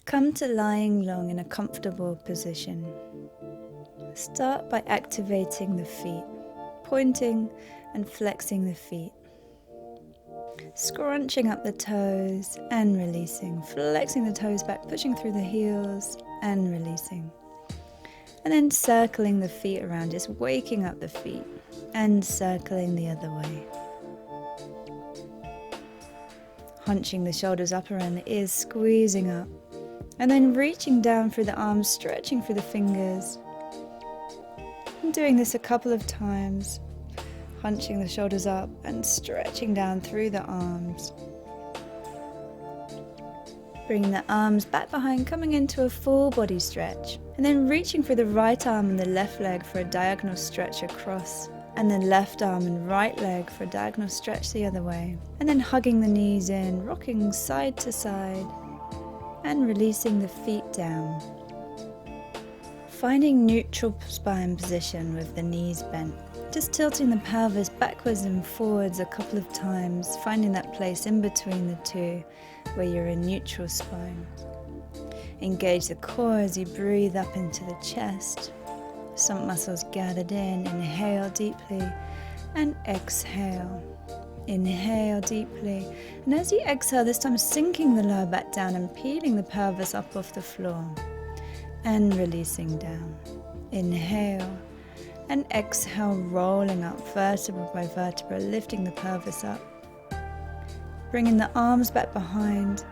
Come to lying long in a comfortable position. Start by activating the feet, pointing and flexing the feet. Scrunching up the toes and releasing, flexing the toes back, pushing through the heels and releasing. And then circling the feet around, just waking up the feet and circling the other way. Hunching the shoulders up around the ears, squeezing up. And then reaching down through the arms, stretching through the fingers. And doing this a couple of times. Hunching the shoulders up and stretching down through the arms. Bringing the arms back behind, coming into a full body stretch. And then reaching for the right arm and the left leg for a diagonal stretch across. And then left arm and right leg for a diagonal stretch the other way. And then hugging the knees in, rocking side to side. And releasing the feet down. Finding neutral spine position with the knees bent. Just tilting the pelvis backwards and forwards a couple of times, finding that place in between the two where you're in neutral spine. Engage the core as you breathe up into the chest. Some muscles gathered in. Inhale deeply and exhale. Inhale deeply, and as you exhale, this time sinking the lower back down and peeling the pelvis up off the floor and releasing down. Inhale and exhale, rolling up vertebra by vertebra, lifting the pelvis up. Bringing the arms back behind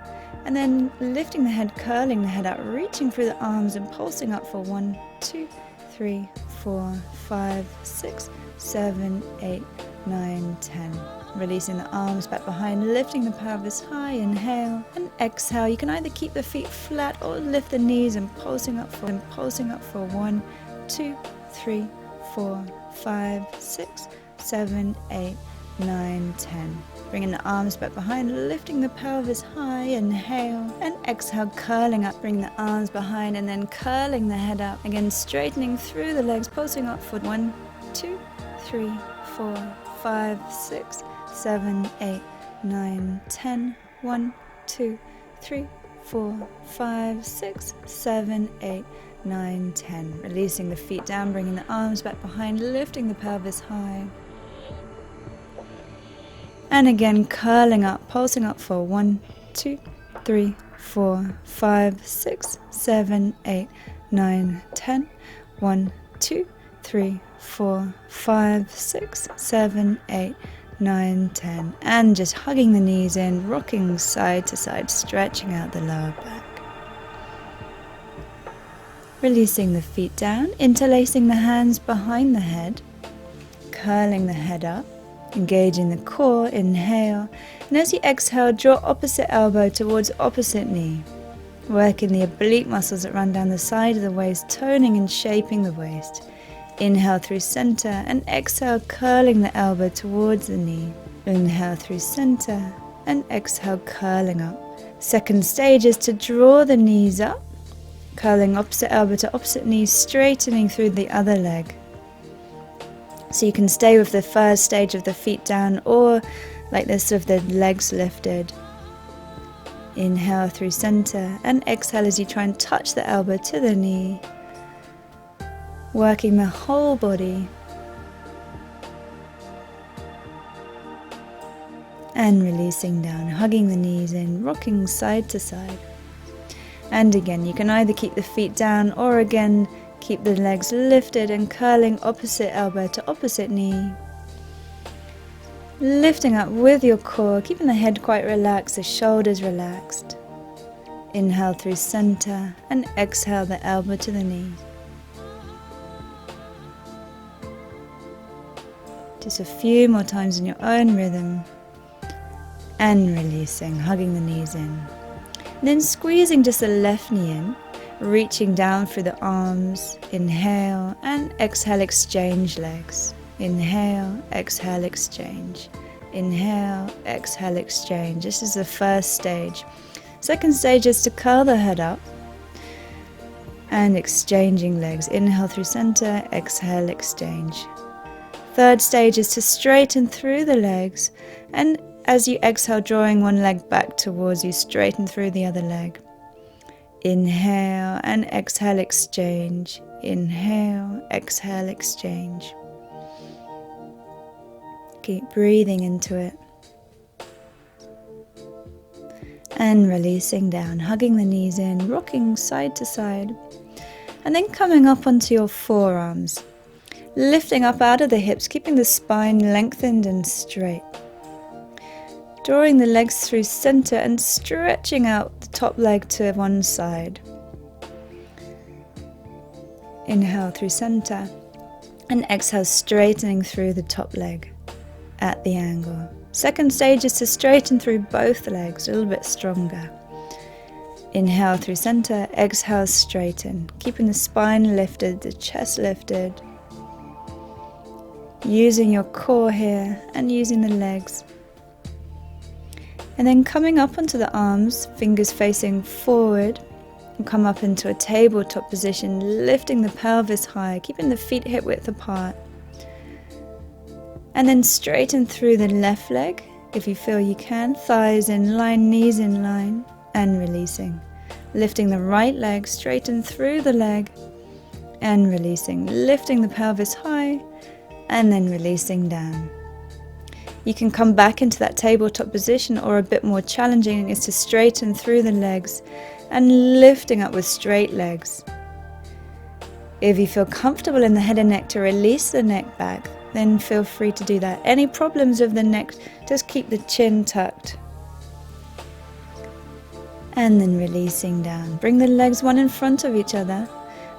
and then lifting the head, curling the head out, reaching through the arms and pulsing up for 1, 2, 3, 4, 5, 6, 7, 8, 9, 10. Releasing the arms back behind, lifting the pelvis high, inhale and exhale. You can either keep the feet flat or lift the knees and pulsing up for 1, 2, 3, 4, 5, 6, 7, 8, 9, 10. Bringing the arms back behind, lifting the pelvis high, inhale and exhale, curling up, bring the arms behind and then curling the head up. Again, straightening through the legs, pulsing up for 1, 2, 3, 4, 5, 6, 7, 8, 9, 10. 1, 2, 3, 4, 5, 6, 7, 8, 9, 10. Releasing the feet down, bringing the arms back behind, lifting the pelvis high. And again, curling up, pulsing up for 1, 2, 3, 4, 5, 6, 7, 8, 9, 10. 1, 2, 3, 4, 5, 6, 7, 8, 9, 10. And just hugging the knees in, rocking side to side, stretching out the lower back. Releasing the feet down, interlacing the hands behind the head, curling the head up, engaging the core, inhale. And as you exhale, draw opposite elbow towards opposite knee. Working the oblique muscles that run down the side of the waist, toning and shaping the waist. Inhale through center and exhale, curling the elbow towards the knee. Inhale through center and exhale, curling up. Second stage is to draw the knees up, curling opposite elbow to opposite knee, straightening through the other leg. So you can stay with the first stage of the feet down or like this with the legs lifted. Inhale through center and exhale as you try and touch the elbow to the knee. Working the whole body. And releasing down, hugging the knees in, rocking side to side. And again, you can either keep the feet down or again, keep the legs lifted and curling opposite elbow to opposite knee. Lifting up with your core, keeping the head quite relaxed, the shoulders relaxed. Inhale through center and exhale the elbow to the knee. Just a few more times in your own rhythm. And releasing, hugging the knees in. And then squeezing just the left knee in, reaching down through the arms. Inhale and exhale, exchange legs. Inhale, exhale, exchange. Inhale, exhale, exchange. This is the first stage. Second stage is to curl the head up and exchanging legs. Inhale through center, exhale, exchange. Third stage is to straighten through the legs, and as you exhale, drawing one leg back towards you, straighten through the other leg. Inhale and exhale, exchange. Inhale, exhale, exchange. Keep breathing into it. And releasing down, hugging the knees in, rocking side to side. And then coming up onto your forearms. Lifting up out of the hips, keeping the spine lengthened and straight. Drawing the legs through center and stretching out the top leg to one side. Inhale through center and exhale, straightening through the top leg at the angle. Second stage is to straighten through both legs, a little bit stronger. Inhale through center, exhale, straighten, keeping the spine lifted, the chest lifted. Using your core here and using the legs. And then coming up onto the arms, fingers facing forward, and come up into a tabletop position, lifting the pelvis high, keeping the feet hip width apart. And then straighten through the left leg, if you feel you can, thighs in line, knees in line, and releasing. Lifting the right leg, straighten through the leg, and releasing. Lifting the pelvis high, and then releasing down. You can come back into that tabletop position, or a bit more challenging is to straighten through the legs and lifting up with straight legs. If you feel comfortable in the head and neck to release the neck back, then feel free to do that. Any problems with the neck, just keep the chin tucked. And then releasing down. Bring the legs one in front of each other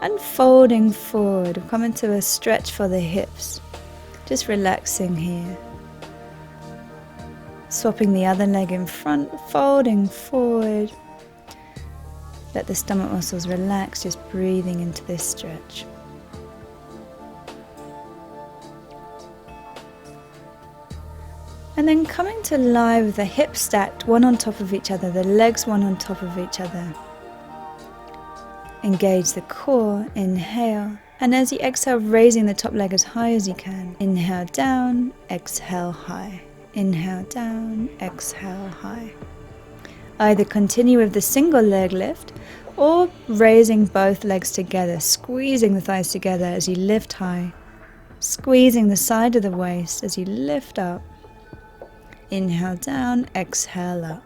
and folding forward. Come into a stretch for the hips. Just relaxing here. Swapping the other leg in front, folding forward. Let the stomach muscles relax, just breathing into this stretch. And then coming to lie with the hips stacked, one on top of each other, the legs one on top of each other. Engage the core, inhale. And as you exhale, raising the top leg as high as you can. Inhale down, exhale high. Inhale down, exhale high. Either continue with the single leg lift or raising both legs together, squeezing the thighs together as you lift high. Squeezing the side of the waist as you lift up. Inhale down, exhale up.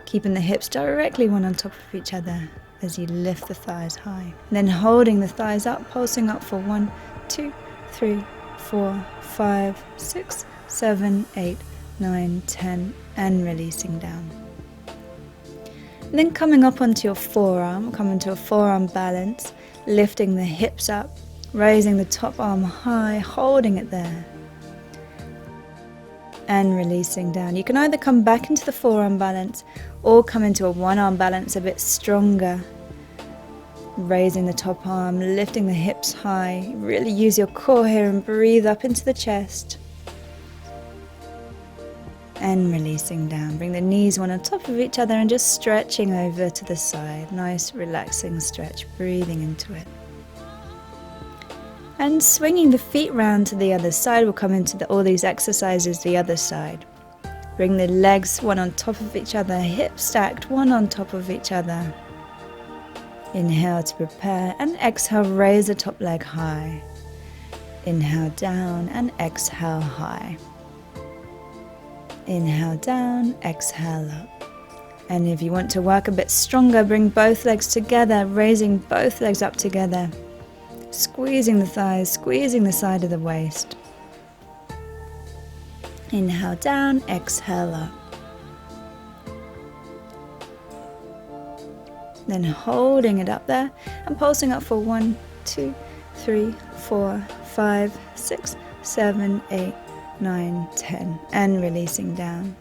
Keeping the hips directly one on top of each other as you lift the thighs high. Then holding the thighs up, pulsing up for 1, 2, 3, 4, 5, 6, 7, 8, 9, 10, and releasing down. And then coming up onto your forearm, come into a forearm balance, lifting the hips up, raising the top arm high, holding it there. And releasing down. You can either come back into the forearm balance or come into a one arm balance a bit stronger. Raising the top arm, lifting the hips high. Really use your core here and breathe up into the chest. And releasing down. Bring the knees one on top of each other and just stretching over to the side. Nice relaxing stretch, breathing into it. And swinging the feet round to the other side. We'll come into all these exercises the other side. Bring the legs one on top of each other, hips stacked one on top of each other. Inhale to prepare and exhale, raise the top leg high. Inhale down and exhale high. Inhale down, exhale up. And if you want to work a bit stronger, bring both legs together, raising both legs up together. Squeezing the thighs, squeezing the side of the waist. Inhale down, exhale up. Then holding it up there and pulsing up for 1, 2, 3, 4, 5, 6, 7, 8, 9, 10, and releasing down.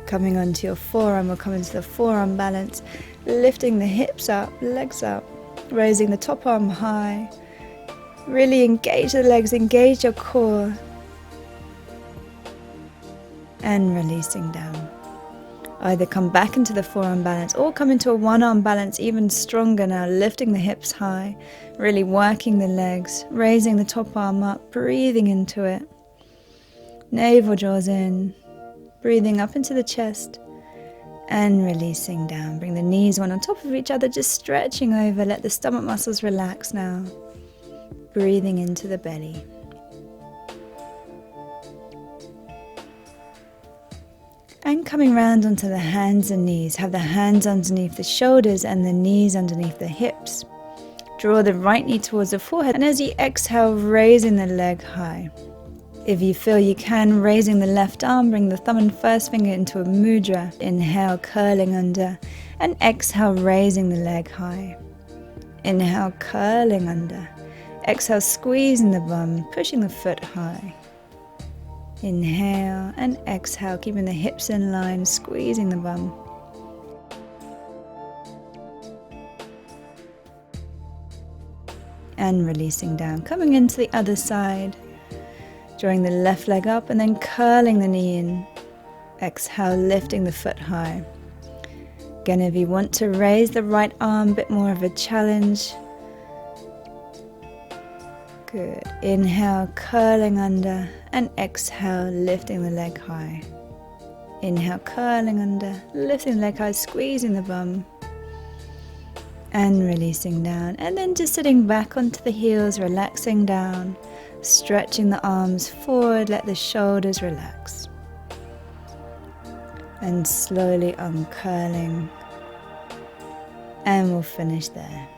Coming onto your forearm, we'll come into the forearm balance, lifting the hips up, legs up, raising the top arm high. Really engage the legs, engage your core. And releasing down. Either come back into the forearm balance or come into a one arm balance even stronger now, lifting the hips high, really working the legs, raising the top arm up, breathing into it. Navel draws in, breathing up into the chest, And releasing down. Bring the knees one on top of each other, just stretching over. Let the stomach muscles relax now. Breathing into the belly. And coming round onto the hands and knees. Have the hands underneath the shoulders and the knees underneath the hips. Draw the right knee towards the forehead, and as you exhale, raising the leg high. If you feel you can, raising the left arm, bring the thumb and first finger into a mudra. Inhale, curling under, and exhale, raising the leg high. Inhale, curling under. Exhale, squeezing the bum, pushing the foot high. Inhale and exhale, keeping the hips in line, squeezing the bum. And releasing down, coming into the other side. Drawing the left leg up and then curling the knee in. Exhale, lifting the foot high. Again, if you want to raise the right arm, a bit more of a challenge. Good. Inhale, curling under, and exhale, lifting the leg high. Inhale, curling under, lifting the leg high, squeezing the bum. And releasing down. And then just sitting back onto the heels, relaxing down. Stretching the arms forward, let the shoulders relax. And slowly uncurling. And we'll finish there.